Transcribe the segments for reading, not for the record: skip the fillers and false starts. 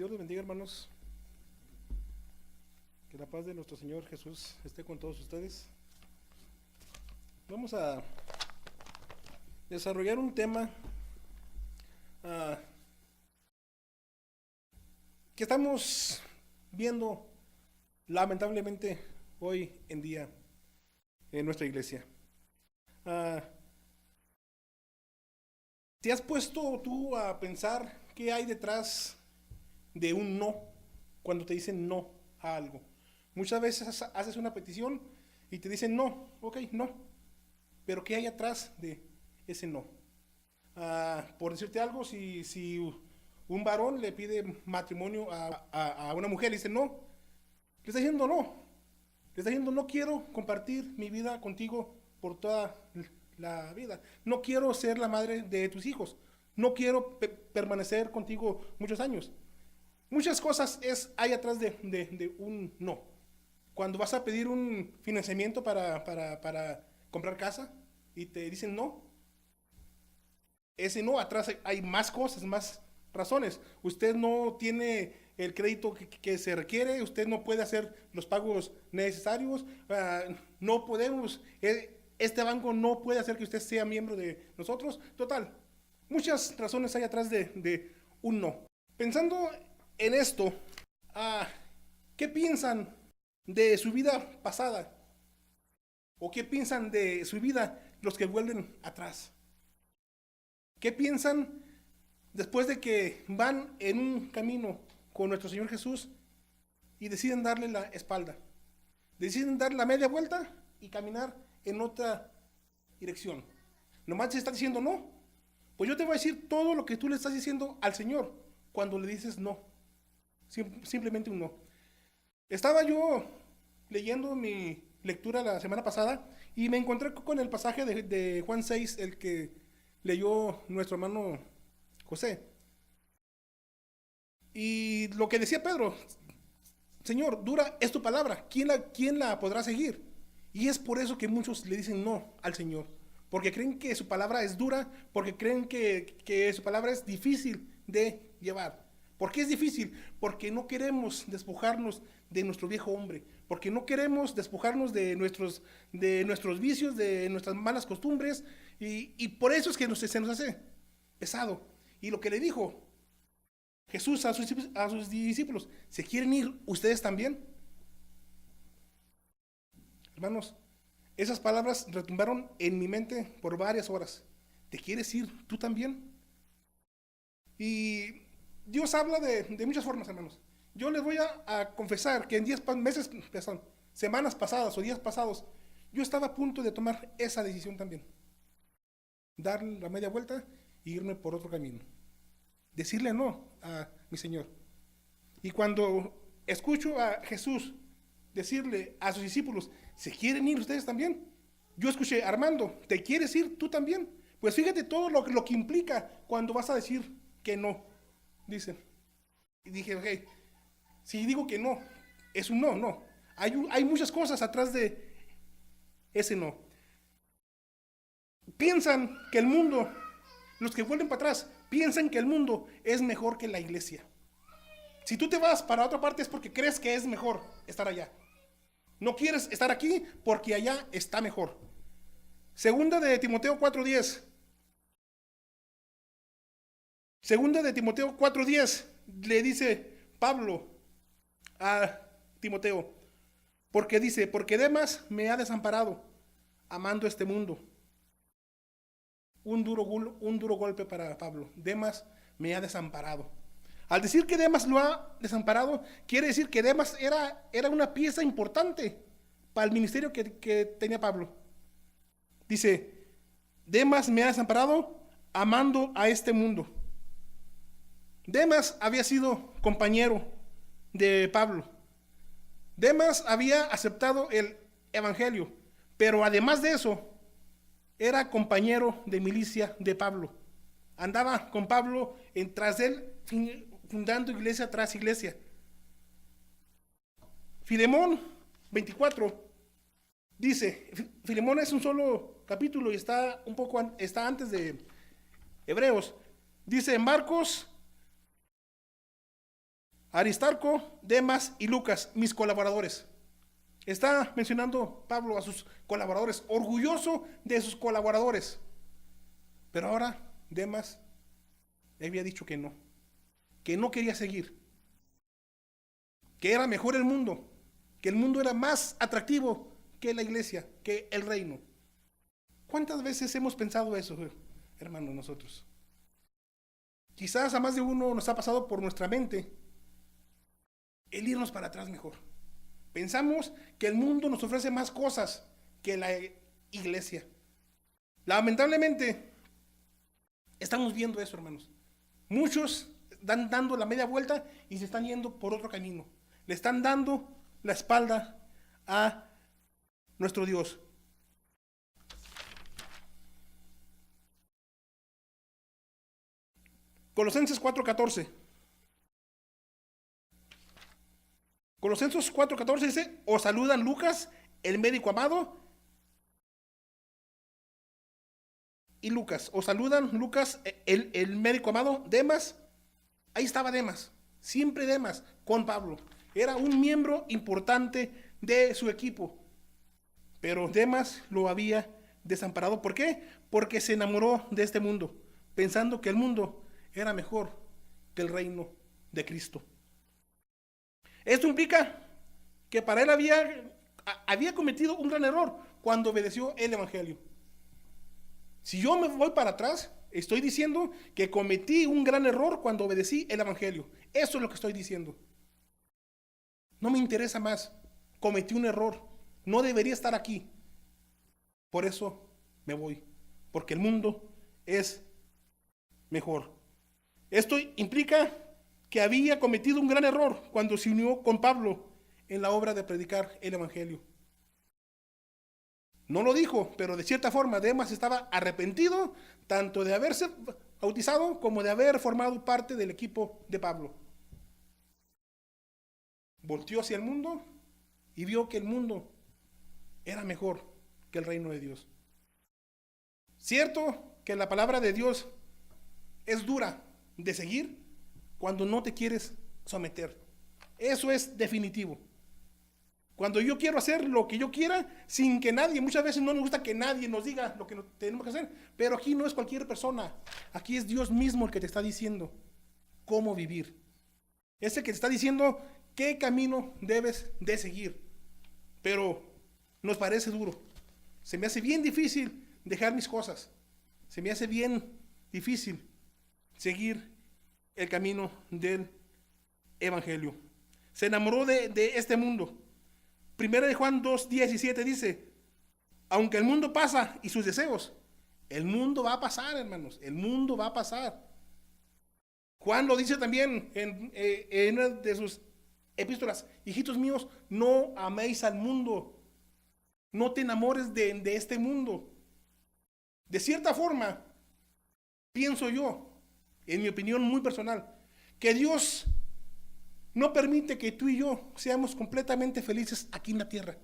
Dios los bendiga, hermanos. Que la paz de nuestro Señor Jesús esté con todos ustedes. Vamos a desarrollar un tema que estamos viendo lamentablemente hoy en día en nuestra iglesia. ¿Te has puesto tú a pensar qué hay detrás de un no cuando te dicen no a algo? Muchas veces haces una petición y te dicen no, ok, no, pero ¿qué hay atrás de ese no? Por decirte algo, si un varón le pide matrimonio a una mujer y dice no, le está diciendo no, le está diciendo no quiero compartir mi vida contigo por toda la vida, no quiero ser la madre de tus hijos, no quiero permanecer contigo muchos años. Muchas cosas hay atrás de un no. Cuando vas a pedir un financiamiento para comprar casa y te dicen no, ese no, atrás hay más cosas, más razones. Usted no tiene el crédito que se requiere, usted no puede hacer los pagos necesarios, no podemos, este banco no puede hacer que usted sea miembro de nosotros. Total, muchas razones hay atrás de un no. Pensando en esto, ¿qué piensan de su vida pasada? ¿O qué piensan de su vida los que vuelven atrás? ¿Qué piensan después de que van en un camino con nuestro Señor Jesús y deciden darle la espalda? Deciden dar la media vuelta y caminar en otra dirección. Nomás se está diciendo no. Pues yo te voy a decir todo lo que tú le estás diciendo al Señor cuando le dices no. Simplemente un no. Estaba yo leyendo mi lectura la semana pasada y me encontré con el pasaje de Juan 6, el que leyó nuestro hermano José. Y lo que decía Pedro, Señor, dura es tu palabra, ¿quién la podrá seguir? Y es por eso que muchos le dicen no al Señor, porque creen que su palabra es dura, porque creen que su palabra es difícil de llevar. ¿Por qué es difícil? Porque no queremos despojarnos de nuestro viejo hombre, porque no queremos despojarnos de nuestros vicios, de nuestras malas costumbres, y por eso es que se nos hace pesado. Y lo que le dijo Jesús a sus discípulos, ¿se quieren ir ustedes también? Hermanos, esas palabras retumbaron en mi mente por varias horas. ¿Te quieres ir tú también? Y Dios habla de muchas formas, hermanos. Yo les voy a confesar que en semanas pasadas o días pasados, yo estaba a punto de tomar esa decisión también. Dar la media vuelta e irme por otro camino. Decirle no a mi Señor. Y cuando escucho a Jesús decirle a sus discípulos, ¿se quieren ir ustedes también? Yo escuché, Armando, ¿te quieres ir tú también? Pues fíjate todo lo que implica cuando vas a decir que no, dice. Y dije, ok, si digo que no, es un no, no. Hay muchas cosas atrás de ese no. Piensan que el mundo, los que vuelven para atrás, piensan que el mundo es mejor que la iglesia. Si tú te vas para otra parte es porque crees que es mejor estar allá. No quieres estar aquí porque allá está mejor. Segunda de Timoteo 4:10. Segunda de Timoteo 4:10 le dice Pablo a Timoteo, porque dice, porque Demas me ha desamparado, amando este mundo. Un duro golpe para Pablo. Demas me ha desamparado. Al decir que Demas lo ha desamparado, quiere decir que Demas era una pieza importante para el ministerio que tenía Pablo. Dice, Demas me ha desamparado amando a este mundo. Demas había sido compañero de Pablo. Demas había aceptado el evangelio, pero además de eso, era compañero de milicia de Pablo. Andaba con Pablo tras él, fundando iglesia tras iglesia. Filemón 24 dice, Filemón es un solo capítulo y está antes de Hebreos. Dice Marcos Aristarco, Demas y Lucas, mis colaboradores. Está mencionando Pablo a sus colaboradores, orgulloso de sus colaboradores. Pero ahora Demas había dicho que no quería seguir, que era mejor el mundo, que el mundo era más atractivo que la iglesia, que el reino. ¿Cuántas veces hemos pensado eso, hermanos, nosotros? Quizás a más de uno nos ha pasado por nuestra mente el irnos para atrás mejor. Pensamos que el mundo nos ofrece más cosas que la iglesia. Lamentablemente, estamos viendo eso, hermanos. Muchos están dando la media vuelta y se están yendo por otro camino. Le están dando la espalda a nuestro Dios. Colosenses 4:14. Colosenses 4:14 dice: os saludan Lucas, el médico amado, y Lucas. Os saludan Lucas, el médico amado, Demas. Ahí estaba Demas, siempre Demas con Pablo. Era un miembro importante de su equipo. Pero Demas lo había desamparado. ¿Por qué? Porque se enamoró de este mundo, pensando que el mundo era mejor que el reino de Cristo. Esto implica que para él había cometido un gran error cuando obedeció el evangelio. Si yo me voy para atrás, estoy diciendo que cometí un gran error cuando obedecí el evangelio. Eso es lo que estoy diciendo. No me interesa más. Cometí un error. No debería estar aquí. Por eso me voy. Porque el mundo es mejor. Esto implica que había cometido un gran error cuando se unió con Pablo en la obra de predicar el evangelio. No lo dijo, pero de cierta forma Demas estaba arrepentido tanto de haberse bautizado como de haber formado parte del equipo de Pablo. Volteó hacia el mundo y vio que el mundo era mejor que el reino de Dios. Cierto que la palabra de Dios es dura de seguir cuando no te quieres someter. Eso es definitivo. Cuando yo quiero hacer lo que yo quiera sin que nadie, muchas veces no nos gusta que nadie nos diga lo que tenemos que hacer, pero aquí no es cualquier persona, aquí es Dios mismo el que te está diciendo cómo vivir. Es el que te está diciendo qué camino debes de seguir. Pero nos parece duro. Se me hace bien difícil dejar mis cosas. Se me hace bien difícil seguir el camino del evangelio. Se enamoró de este mundo. Primera de Juan 2:17 dice: aunque el mundo pasa y sus deseos, el mundo va a pasar, hermanos, el mundo va a pasar. Juan lo dice también en una de sus epístolas: hijitos míos, no améis al mundo, no te enamores de este mundo. De cierta forma, pienso yo, en mi opinión muy personal, que Dios no permite que tú y yo seamos completamente felices aquí en la tierra.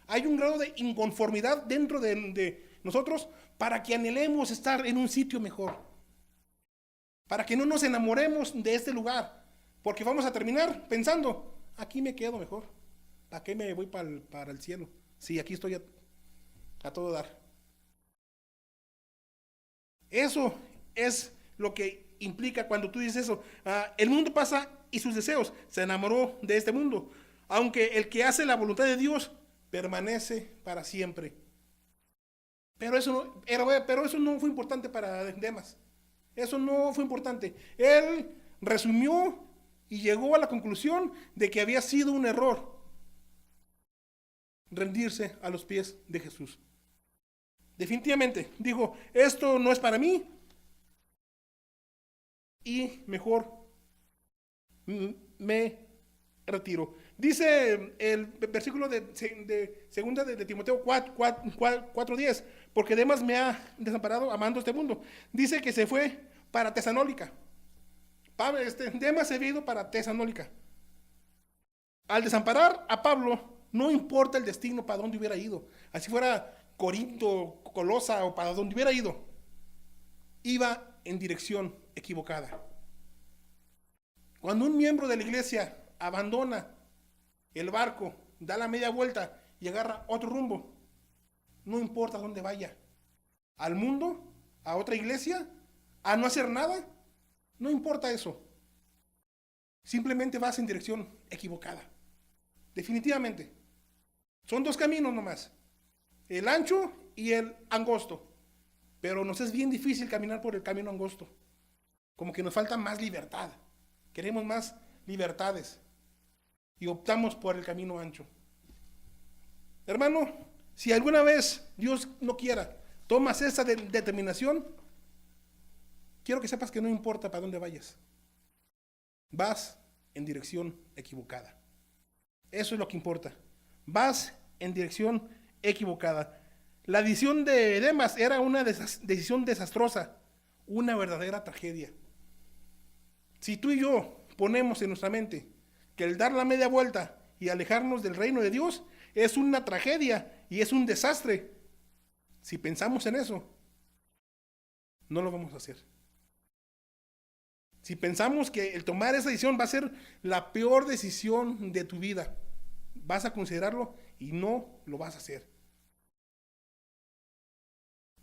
Hay un grado de inconformidad dentro de nosotros para que anhelemos estar en un sitio mejor. Para que no nos enamoremos de este lugar. Porque vamos a terminar pensando: aquí me quedo mejor. ¿Para qué me voy para el cielo? Sí, aquí estoy a todo dar. Eso es lo que implica cuando tú dices eso. El mundo pasa y sus deseos. Se enamoró de este mundo. Aunque el que hace la voluntad de Dios permanece para siempre. Pero eso no fue importante para Demas. Eso no fue importante. Él resumió y llegó a la conclusión de que había sido un error rendirse a los pies de Jesús. Definitivamente dijo: esto no es para mí y mejor me retiro. Dice el versículo de segunda de Timoteo 4:10: porque Demas me ha desamparado amando este mundo. Dice que se fue para Tesalónica. Demas se había ido para Tesalónica. Al desamparar a Pablo, no importa el destino para dónde hubiera ido. Así fuera Corinto, Colosa o para donde hubiera ido, iba en dirección equivocada. Cuando un miembro de la iglesia abandona el barco, da la media vuelta y agarra otro rumbo, no importa dónde vaya, al mundo, a otra iglesia, a no hacer nada, no importa eso. Simplemente vas en dirección equivocada. Definitivamente. Son dos caminos nomás. El ancho y el angosto. Pero nos es bien difícil caminar por el camino angosto. Como que nos falta más libertad. Queremos más libertades. Y optamos por el camino ancho. Hermano, si alguna vez, Dios no quiera, tomas esa determinación, quiero que sepas que no importa para dónde vayas. Vas en dirección equivocada. Eso es lo que importa. Vas en dirección equivocada. La decisión de Demas era una decisión desastrosa, una verdadera tragedia. Si tú y yo ponemos en nuestra mente que el dar la media vuelta y alejarnos del reino de Dios es una tragedia y es un desastre, si pensamos en eso, no lo vamos a hacer. Si pensamos que el tomar esa decisión va a ser la peor decisión de tu vida, vas a considerarlo y no lo vas a hacer.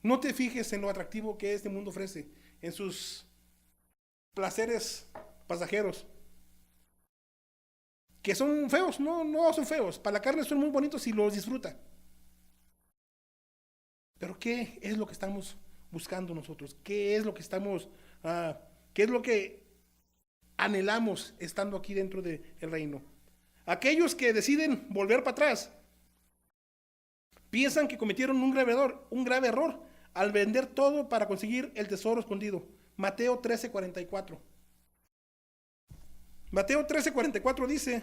No te fijes en lo atractivo que este mundo ofrece, en sus placeres pasajeros, que son feos, no son feos. Para la carne son muy bonitos y los disfruta. Pero ¿qué es lo que estamos buscando nosotros? ¿Qué es lo que qué es lo que anhelamos estando aquí dentro del reino? Aquellos que deciden volver para atrás piensan que cometieron un grave error al vender todo para conseguir el tesoro escondido. Mateo 13:44. Mateo 13:44 dice: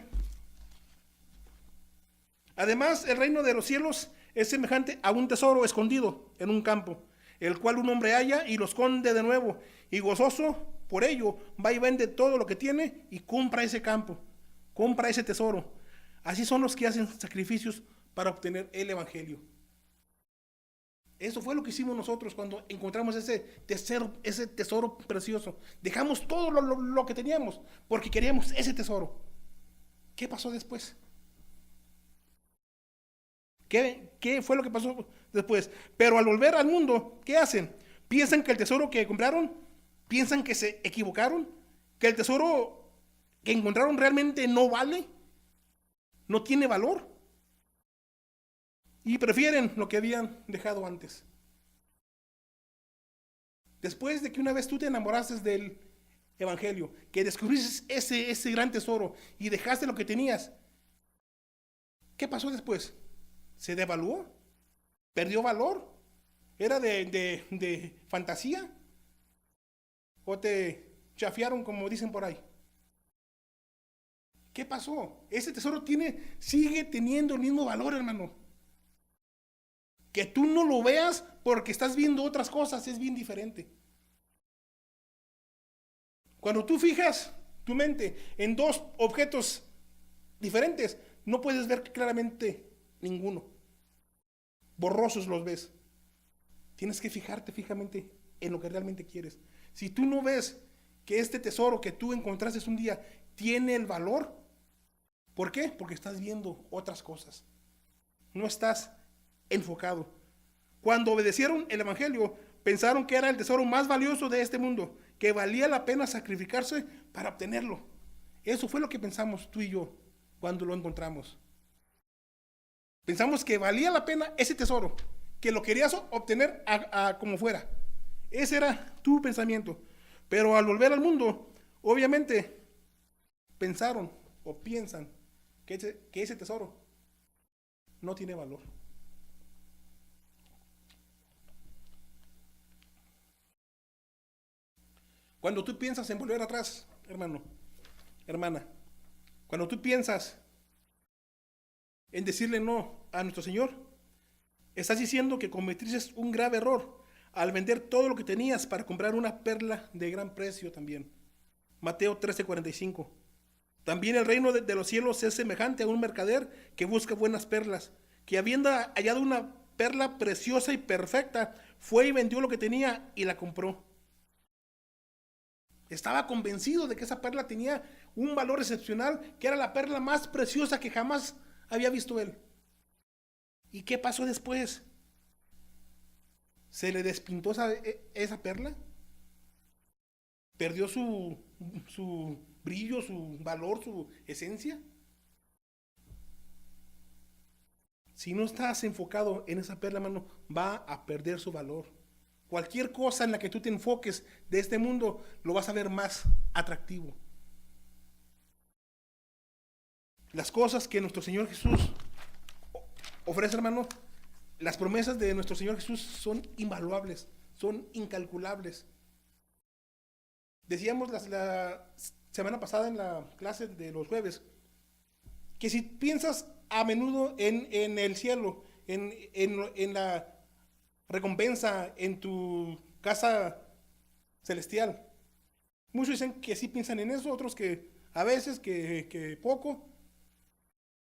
además, el reino de los cielos es semejante a un tesoro escondido en un campo, el cual un hombre halla y lo esconde de nuevo, y gozoso por ello va y vende todo lo que tiene y compra ese campo, compra ese tesoro. Así son los que hacen sacrificios para obtener el evangelio. Eso fue lo que hicimos nosotros cuando encontramos ese tesoro precioso. Dejamos todo lo que teníamos porque queríamos ese tesoro. ¿Qué pasó después? ¿Qué fue lo que pasó después? Pero al volver al mundo, ¿qué hacen? Piensan que el tesoro que compraron, piensan que se equivocaron, que el tesoro que encontraron realmente no vale, no tiene valor, y prefieren lo que habían dejado antes. Después de que una vez tú te enamoraste del evangelio, que descubriste ese gran tesoro y dejaste lo que tenías, ¿qué pasó después? ¿Se devaluó? ¿Perdió valor? ¿Era de fantasía? ¿O te chafiaron, como dicen por ahí? ¿Qué pasó? Ese tesoro sigue teniendo el mismo valor, hermano. Que tú no lo veas porque estás viendo otras cosas es bien diferente. Cuando tú fijas tu mente en dos objetos diferentes, no puedes ver claramente ninguno. Borrosos los ves. Tienes que fijarte fijamente en lo que realmente quieres. Si tú no ves que este tesoro que tú encontraste un día tiene el valor, ¿por qué? Porque estás viendo otras cosas. No estás enfocado. Cuando obedecieron el evangelio, pensaron que era el tesoro más valioso de este mundo, que valía la pena sacrificarse para obtenerlo. Eso fue lo que pensamos tú y yo cuando lo encontramos. Pensamos que valía la pena ese tesoro, que lo querías obtener a como fuera. Ese era tu pensamiento. Pero al volver al mundo, obviamente, pensaron o piensan que ese tesoro no tiene valor. Cuando tú piensas en volver atrás, hermano, hermana, cuando tú piensas en decirle no a nuestro Señor, estás diciendo que cometiste un grave error al vender todo lo que tenías para comprar una perla de gran precio también. Mateo 13:45. También el reino de los cielos es semejante a un mercader que busca buenas perlas, que habiendo hallado una perla preciosa y perfecta, fue y vendió lo que tenía y la compró. Estaba convencido de que esa perla tenía un valor excepcional, que era la perla más preciosa que jamás había visto él. ¿Y qué pasó después? ¿Se le despintó esa perla? ¿Perdió su brillo, su valor, su esencia? Si no estás enfocado en esa perla, hermano, va a perder su valor. Cualquier cosa en la que tú te enfoques de este mundo, lo vas a ver más atractivo. Las cosas que nuestro Señor Jesús ofrece, hermano, las promesas de nuestro Señor Jesús son invaluables, son incalculables. Decíamos la semana pasada en la clase de los jueves, que si piensas a menudo en el cielo, en la recompensa, en tu casa celestial, muchos dicen que sí piensan en eso, otros que a veces, que poco.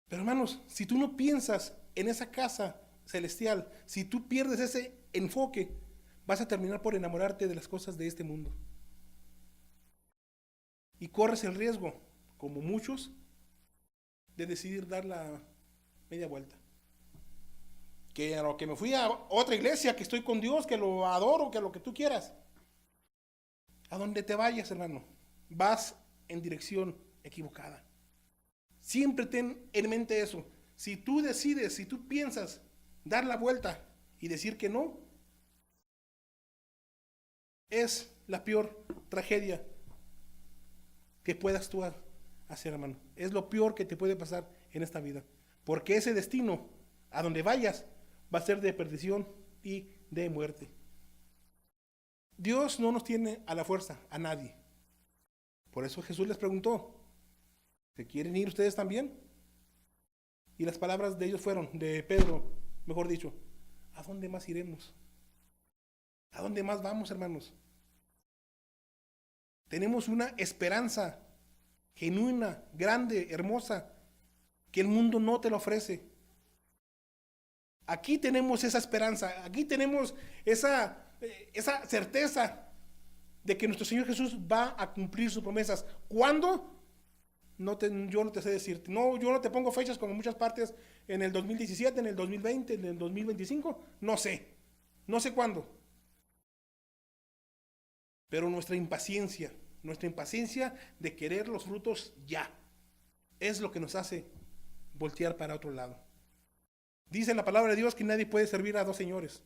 Pero hermanos, si tú no piensas en esa casa celestial, si tú pierdes ese enfoque, vas a terminar por enamorarte de las cosas de este mundo. Y corres el riesgo, como muchos, de decidir dar la media vuelta. Que a lo que me fui a otra iglesia, que estoy con Dios, que lo adoro, que lo que tú quieras. A donde te vayas, hermano, vas en dirección equivocada. Siempre ten en mente eso. Si tú decides, si tú piensas dar la vuelta y decir que no, es la peor tragedia que puedas tú hacer, hermano. Es lo peor que te puede pasar en esta vida. Porque ese destino, a donde vayas, va a ser de perdición y de muerte. Dios no nos tiene a la fuerza, a nadie. Por eso Jesús les preguntó, ¿se quieren ir ustedes también? Y las palabras de ellos fueron, de Pedro, mejor dicho, ¿a dónde más iremos? ¿A dónde más vamos, hermanos? Tenemos una esperanza genuina, grande, hermosa, que el mundo no te la ofrece. Aquí tenemos esa esperanza, aquí tenemos esa certeza de que nuestro Señor Jesús va a cumplir sus promesas. ¿Cuándo? Yo no te sé decir. No, yo no te pongo fechas como en muchas partes, en el 2017, en el 2020, en el 2025. No sé cuándo. Pero nuestra impaciencia de querer los frutos ya, es lo que nos hace voltear para otro lado. Dice la palabra de Dios que nadie puede servir a dos señores,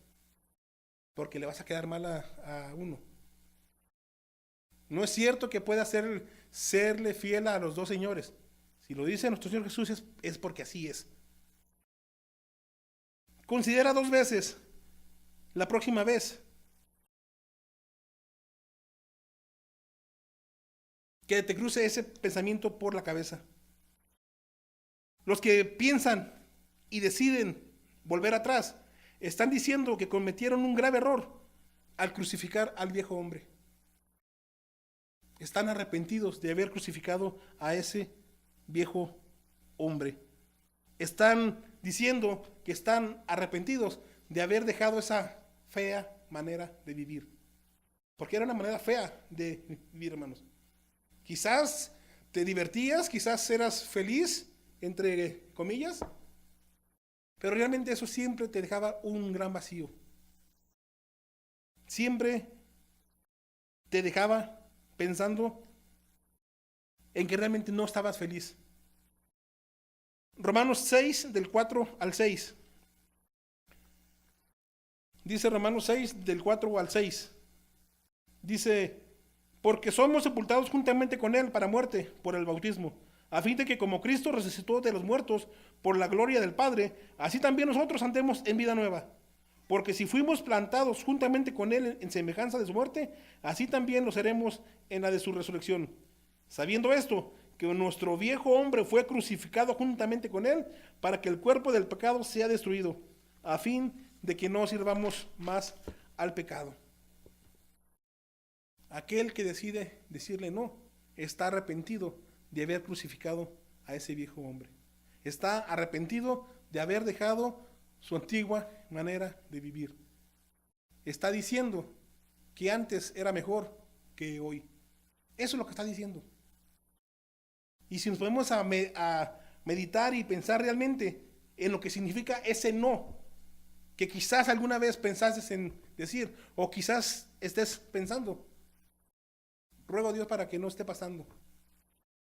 porque le vas a quedar mal a uno. No es cierto que pueda serle fiel a los dos señores. Si lo dice nuestro Señor Jesús es porque así es. Considera 2 veces la próxima vez que te cruce ese pensamiento por la cabeza. Los que piensan y deciden volver atrás están diciendo que cometieron un grave error al crucificar al viejo hombre. Están arrepentidos de haber crucificado a ese viejo hombre. Están diciendo que están arrepentidos de haber dejado esa fea manera de vivir. Porque era una manera fea de vivir, hermanos. Quizás te divertías, quizás eras feliz, entre comillas, pero realmente eso siempre te dejaba un gran vacío. Siempre te dejaba pensando en que realmente no estabas feliz. Romanos 6, del 4 al 6. Dice Romanos 6, del 4 al 6. Dice, porque somos sepultados juntamente con Él para muerte por el bautismo, a fin de que como Cristo resucitó de los muertos por la gloria del Padre, así también nosotros andemos en vida nueva. Porque si fuimos plantados juntamente con Él en semejanza de su muerte, así también lo seremos en la de su resurrección. Sabiendo esto, que nuestro viejo hombre fue crucificado juntamente con Él, para que el cuerpo del pecado sea destruido, a fin de que no sirvamos más al pecado. Aquel que decide decirle no, está arrepentido de haber crucificado a ese viejo hombre. Está arrepentido de haber dejado su antigua manera de vivir. Está diciendo que antes era mejor que hoy. Eso es lo que está diciendo. Y si nos ponemos a meditar y pensar realmente en lo que significa ese no, que quizás alguna vez pensaste en decir, o quizás estés pensando, ruego a Dios para que no esté pasando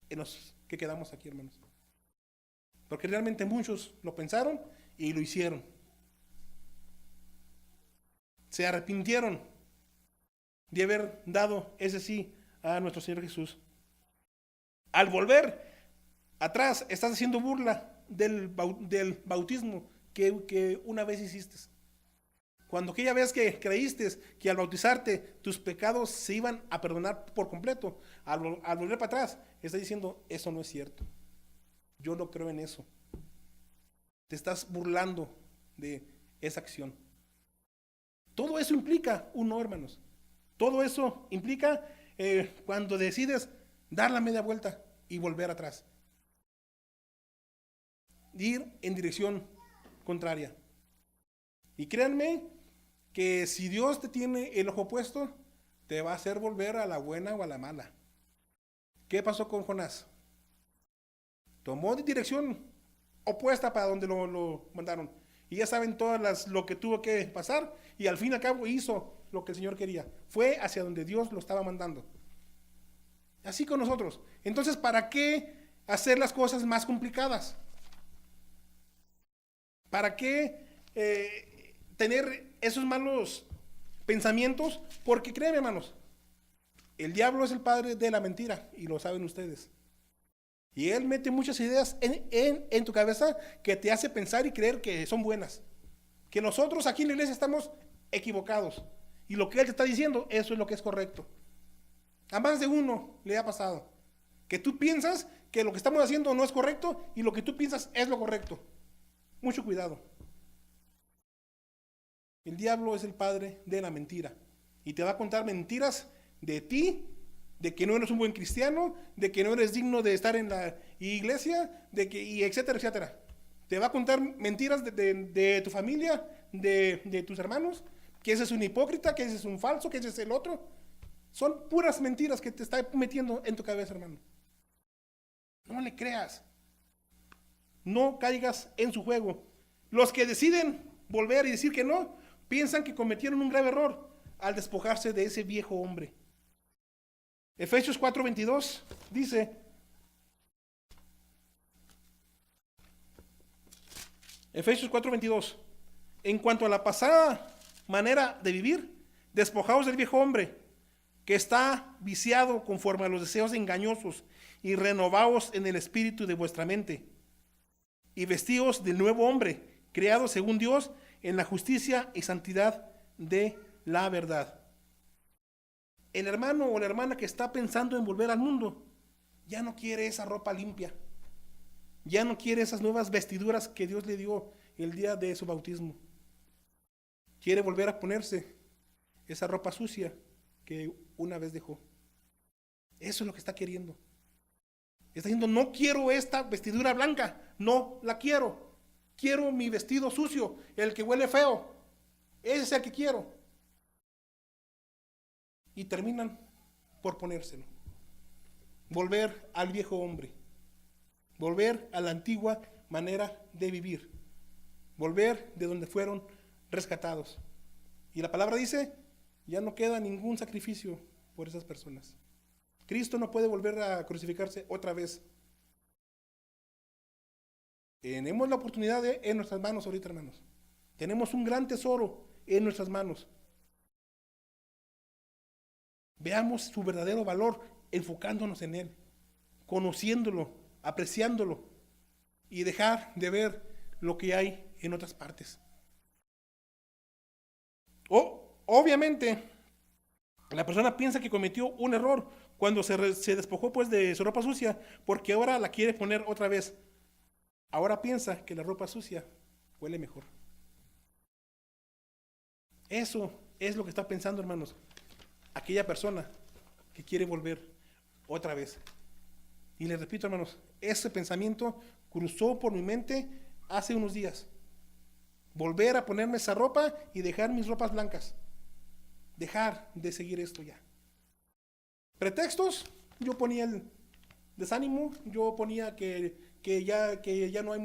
en los que quedamos aquí, hermanos. Porque realmente muchos lo pensaron y lo hicieron. Se arrepintieron de haber dado ese sí a nuestro Señor Jesús. Al volver atrás, estás haciendo burla del bautismo que una vez hiciste. Cuando aquella vez que creíste que al bautizarte tus pecados se iban a perdonar por completo, al volver para atrás, estás diciendo, eso no es cierto. Yo no creo en eso. Te estás burlando de esa acción. Todo eso implica un no, hermanos. Todo eso implica cuando decides dar la media vuelta y volver atrás. Ir en dirección contraria. Y créanme que si Dios te tiene el ojo puesto, te va a hacer volver a la buena o a la mala. ¿Qué pasó con Jonás? Tomó dirección opuesta para donde lo mandaron. Y ya saben todas lo que tuvo que pasar. Y al fin y al cabo hizo lo que el Señor quería. Fue hacia donde Dios lo estaba mandando. Así con nosotros. Entonces, ¿para qué hacer las cosas más complicadas? ¿Para qué tener esos malos pensamientos? Porque créanme, hermanos, el diablo es el padre de la mentira y lo saben ustedes. Y él mete muchas ideas en tu cabeza que te hace pensar y creer que son buenas. Que nosotros aquí en la iglesia estamos equivocados. Y lo que él te está diciendo, eso es lo que es correcto. A más de uno le ha pasado. Que tú piensas que lo que estamos haciendo no es correcto y lo que tú piensas es lo correcto. Mucho cuidado. El diablo es el padre de la mentira. Y te va a contar mentiras de ti, de que no eres un buen cristiano, de que no eres digno de estar en la iglesia, y etcétera, etcétera. Te va a contar mentiras de tu familia, de tus hermanos, que ese es un hipócrita, que ese es un falso, que ese es el otro. Son puras mentiras que te está metiendo en tu cabeza, hermano. No le creas. No caigas en su juego. Los que deciden volver y decir que no, piensan que cometieron un grave error al despojarse de ese viejo hombre. Efesios 4:22 dice, Efesios 4:22, en cuanto a la pasada manera de vivir, despojaos del viejo hombre, que está viciado conforme a los deseos engañosos, y renovaos en el espíritu de vuestra mente, y vestíos del nuevo hombre, creado según Dios, en la justicia y santidad de la verdad. El hermano o la hermana que está pensando en volver al mundo, ya no quiere esa ropa limpia, ya no quiere esas nuevas vestiduras que Dios le dio el día de su bautismo. Quiere volver a ponerse esa ropa sucia que una vez dejó. Eso es lo que está queriendo. Está diciendo, no quiero esta vestidura blanca, no la quiero. Quiero mi vestido sucio, el que huele feo. Ese es el que quiero. Y terminan por ponérselo. Volver al viejo hombre. Volver a la antigua manera de vivir. Volver de donde fueron rescatados. Y la palabra dice, ya no queda ningún sacrificio por esas personas. Cristo no puede volver a crucificarse otra vez. Tenemos la oportunidad en nuestras manos ahorita, hermanos. Tenemos un gran tesoro en nuestras manos. Veamos su verdadero valor enfocándonos en él, conociéndolo, apreciándolo y dejar de ver lo que hay en otras partes. Obviamente, la persona piensa que cometió un error cuando se despojó pues de su ropa sucia, porque ahora la quiere poner otra vez. Ahora piensa que la ropa sucia huele mejor. Eso es lo que está pensando, hermanos, aquella persona que quiere volver otra vez. Y les repito, hermanos, ese pensamiento cruzó por mi mente hace unos días. Volver a ponerme esa ropa y dejar mis ropas blancas. Dejar de seguir esto ya. Pretextos, yo ponía desánimo, yo ponía que ya no hay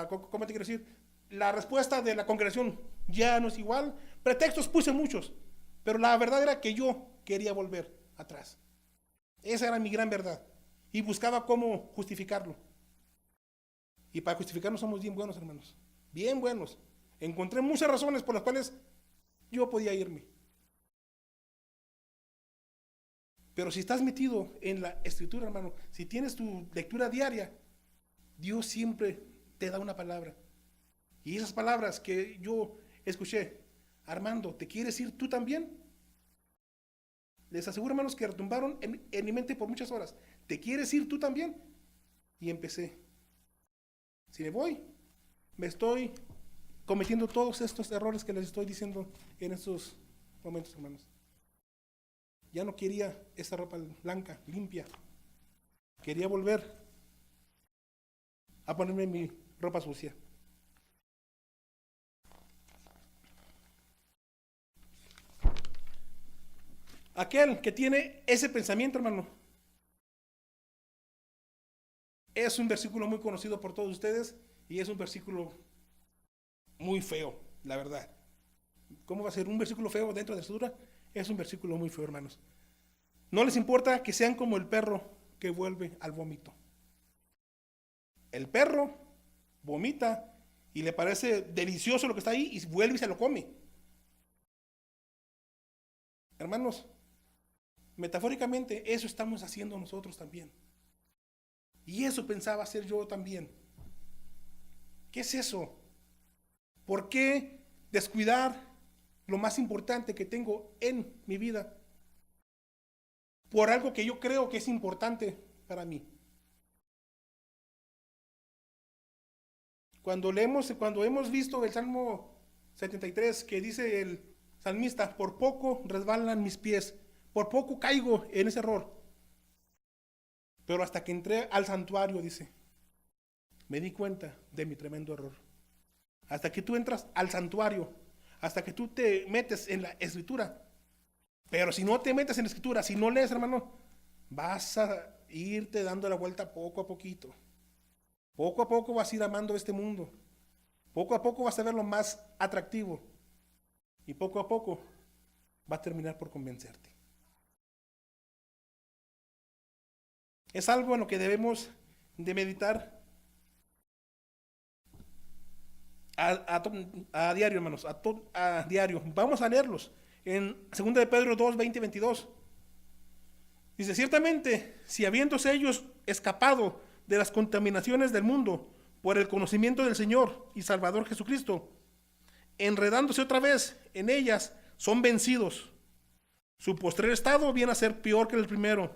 ¿cómo te quiero decir? La respuesta de la congregación ya no es igual. Pretextos puse muchos, pero la verdad era que yo quería volver atrás. Esa era mi gran verdad. Y buscaba cómo justificarlo. Y para justificarnos somos bien buenos, hermanos. Bien buenos. Encontré muchas razones por las cuales yo podía irme. Pero si estás metido en la escritura, hermano, si tienes tu lectura diaria, Dios siempre te da una palabra. Y esas palabras que yo escuché, Armando, ¿te quieres ir tú también? Les aseguro, hermanos, que retumbaron en mi mente por muchas horas. ¿Te quieres ir tú también? Y empecé. Si me voy, me estoy cometiendo todos estos errores que les estoy diciendo en estos momentos, hermanos. Ya no quería esa ropa blanca, limpia. Quería volver a ponerme mi ropa sucia. Aquel que tiene ese pensamiento, hermano, es un versículo muy conocido por todos ustedes y es un versículo muy feo, la verdad. ¿Cómo va a ser un versículo feo dentro de la escritura? Es un versículo muy feo, hermanos. No les importa que sean como el perro que vuelve al vómito. El perro vomita y le parece delicioso lo que está ahí y vuelve y se lo come. Hermanos, metafóricamente eso estamos haciendo nosotros también. Y eso pensaba hacer yo también. ¿Qué es eso? ¿Por qué descuidar lo más importante que tengo en mi vida por algo que yo creo que es importante para mí? Cuando hemos visto el Salmo 73, que dice el salmista, por poco resbalan mis pies, por poco caigo en ese error. Pero hasta que entré al santuario, dice, me di cuenta de mi tremendo error. Hasta que tú entras al santuario, hasta que tú te metes en la escritura. Pero si no te metes en la escritura, si no lees, hermano, vas a irte dando la vuelta poco a poquito. Poco a poco vas a ir amando este mundo. Poco a poco vas a ver lo más atractivo. Y poco a poco va a terminar por convencerte. Es algo en lo que debemos de meditar a diario, hermanos, a diario. Vamos a leerlos en 2 de Pedro 2, 20 y 22. Dice, ciertamente, si habiéndose ellos escapado de las contaminaciones del mundo por el conocimiento del Señor y Salvador Jesucristo, enredándose otra vez en ellas, son vencidos. Su postrer estado viene a ser peor que el primero,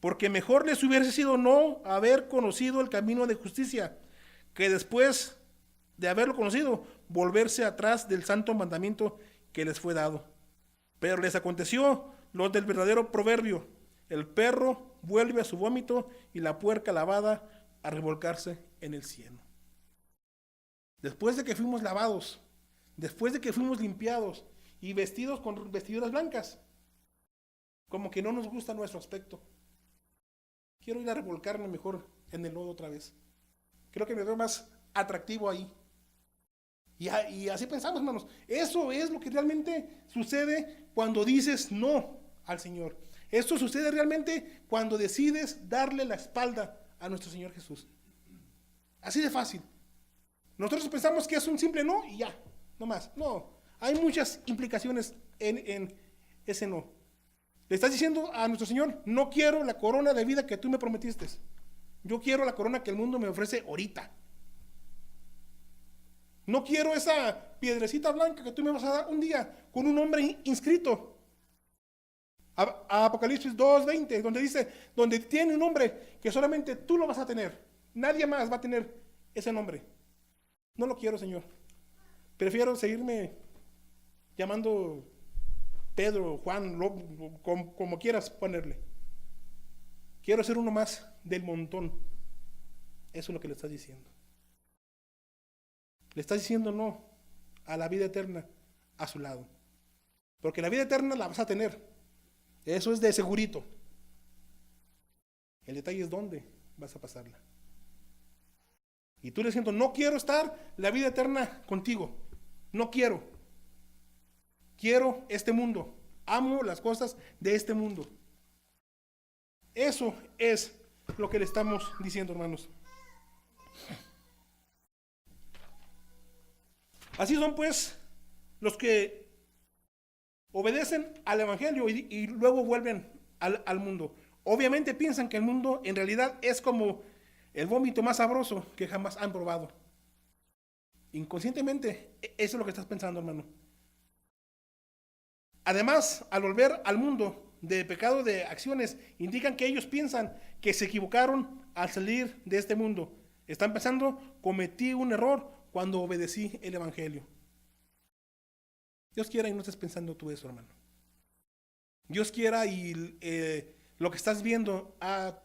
porque mejor les hubiese sido no haber conocido el camino de justicia, que después de haberlo conocido, volverse atrás del santo mandamiento que les fue dado. Pero les aconteció lo del verdadero proverbio, el perro vuelve a su vómito y la puerca lavada a revolcarse en el cieno. Después de que fuimos lavados, después de que fuimos limpiados y vestidos con vestiduras blancas, como que no nos gusta nuestro aspecto. Quiero ir a revolcarme mejor en el lodo otra vez. Creo que me veo más atractivo ahí. Y así pensamos, hermanos. Eso es lo que realmente sucede cuando dices no al Señor. Esto sucede realmente cuando decides darle la espalda a nuestro Señor Jesús. Así de fácil. Nosotros pensamos que es un simple no y ya, no más. No, hay muchas implicaciones en ese no. Le estás diciendo a nuestro Señor, no quiero la corona de vida que tú me prometiste. Yo quiero la corona que el mundo me ofrece ahorita. No quiero esa piedrecita blanca que tú me vas a dar un día con un nombre inscrito. A Apocalipsis 2:20, donde dice, donde tiene un nombre que solamente tú lo vas a tener. Nadie más va a tener ese nombre. No lo quiero, Señor. Prefiero seguirme llamando Pedro, Juan, como quieras ponerle. Quiero ser uno más del montón. Eso es lo que le estás diciendo. Le estás diciendo no a la vida eterna a su lado. Porque la vida eterna la vas a tener. Eso es de segurito. El detalle es dónde vas a pasarla. Y tú le siento, no quiero estar la vida eterna contigo. No quiero. Quiero este mundo. Amo las cosas de este mundo. Eso es lo que le estamos diciendo, hermanos. Así son pues los que obedecen al Evangelio y luego vuelven al mundo. Obviamente piensan que el mundo en realidad es como el vómito más sabroso que jamás han probado. Inconscientemente, eso es lo que estás pensando, hermano. Además, al volver al mundo de pecado de acciones, indican que ellos piensan que se equivocaron al salir de este mundo. Están pensando, cometí un error cuando obedecí el Evangelio. Dios quiera y no estés pensando tú eso, hermano. Dios quiera y lo que estás viendo a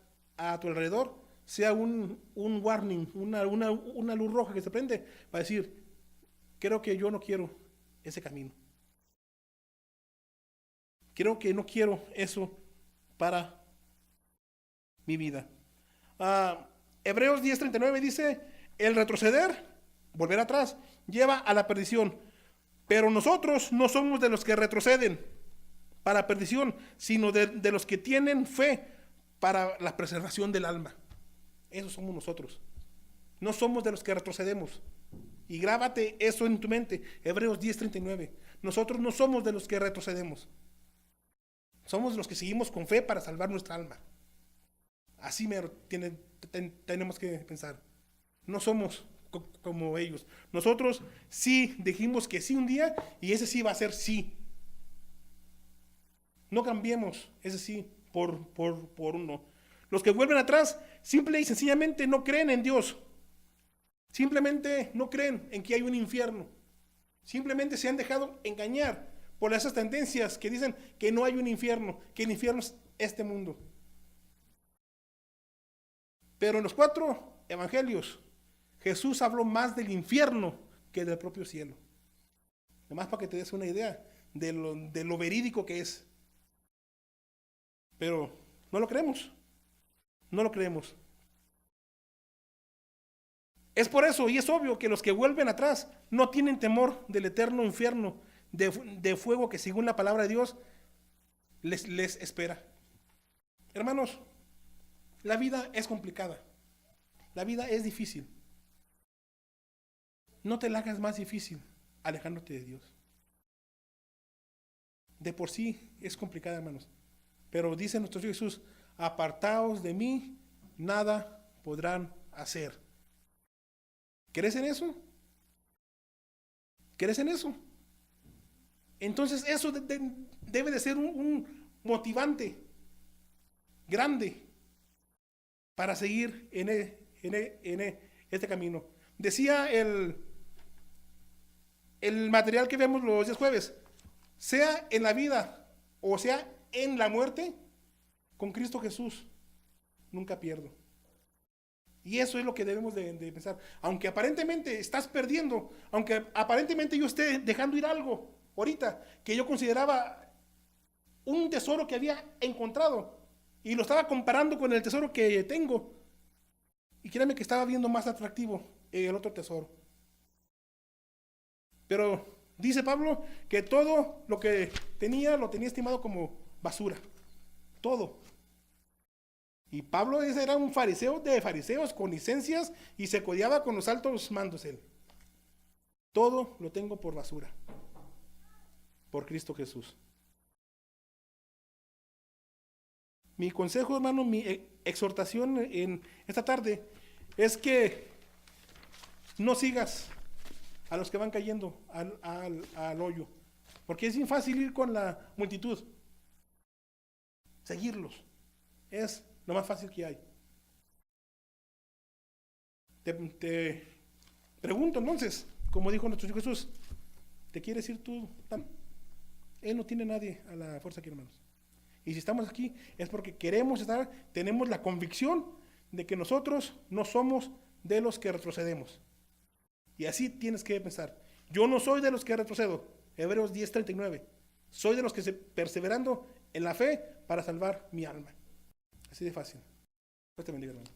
tu alrededor sea un warning, una luz roja que se prende para decir, creo que yo no quiero ese camino. Creo que no quiero eso para mi vida. Hebreos 10:39 dice, el retroceder, volver atrás, lleva a la perdición. Pero nosotros no somos de los que retroceden para perdición, sino de los que tienen fe para la preservación del alma. Esos somos nosotros. No somos de los que retrocedemos. Y grábate eso en tu mente. Hebreos 10:39. Nosotros no somos de los que retrocedemos. Somos los que seguimos con fe para salvar nuestra alma. Así tenemos que pensar. No somos como ellos. Nosotros sí dijimos que sí un día y ese sí va a ser sí. No cambiemos ese sí por un no. Los que vuelven atrás simple y sencillamente no creen en Dios. Simplemente no creen en que hay un infierno. Simplemente se han dejado engañar por esas tendencias que dicen que no hay un infierno, que el infierno es este mundo. Pero en los 4 evangelios, Jesús habló más del infierno que del propio cielo. Además, para que te des una idea de lo verídico que es. Pero no lo creemos. No lo creemos. Es por eso, y es obvio, que los que vuelven atrás no tienen temor del eterno infierno de fuego que, según la palabra de Dios, les espera. Hermanos, la vida es complicada. La vida es difícil. No te la hagas más difícil alejándote de Dios. De por sí es complicada, hermanos. Pero dice nuestro Señor Jesús, apartaos de mí, nada podrán hacer. ¿Crees en eso? ¿Crees en eso? Entonces eso debe de ser un motivante grande para seguir en este camino. Decía el material que vemos los días jueves, sea en la vida o sea en la muerte, con Cristo Jesús nunca pierdo. Y eso es lo que debemos de pensar. Aunque aparentemente estás perdiendo, aunque aparentemente yo esté dejando ir algo ahorita que yo consideraba un tesoro que había encontrado y lo estaba comparando con el tesoro que tengo, y créanme que estaba viendo más atractivo el otro tesoro. Pero dice Pablo que todo lo que tenía lo tenía estimado como basura. Todo. Y Pablo era un fariseo de fariseos con licencias y se codeaba con los altos mandos él. Todo lo tengo por basura. Por Cristo Jesús. Mi consejo, hermano, mi exhortación en esta tarde es que no sigas a los que van cayendo al hoyo. Porque es bien fácil ir con la multitud. Seguirlos. Es lo más fácil que hay. Te pregunto entonces, como dijo nuestro Señor Jesús, ¿te quieres ir tú? Él no tiene nadie a la fuerza aquí, hermanos. Y si estamos aquí es porque queremos estar, tenemos la convicción de que nosotros no somos de los que retrocedemos. Y así tienes que pensar. Yo no soy de los que retrocedo. Hebreos 10:39. Soy de los que perseverando en la fe para salvar mi alma. Así de fácil. Dios te bendiga, hermano.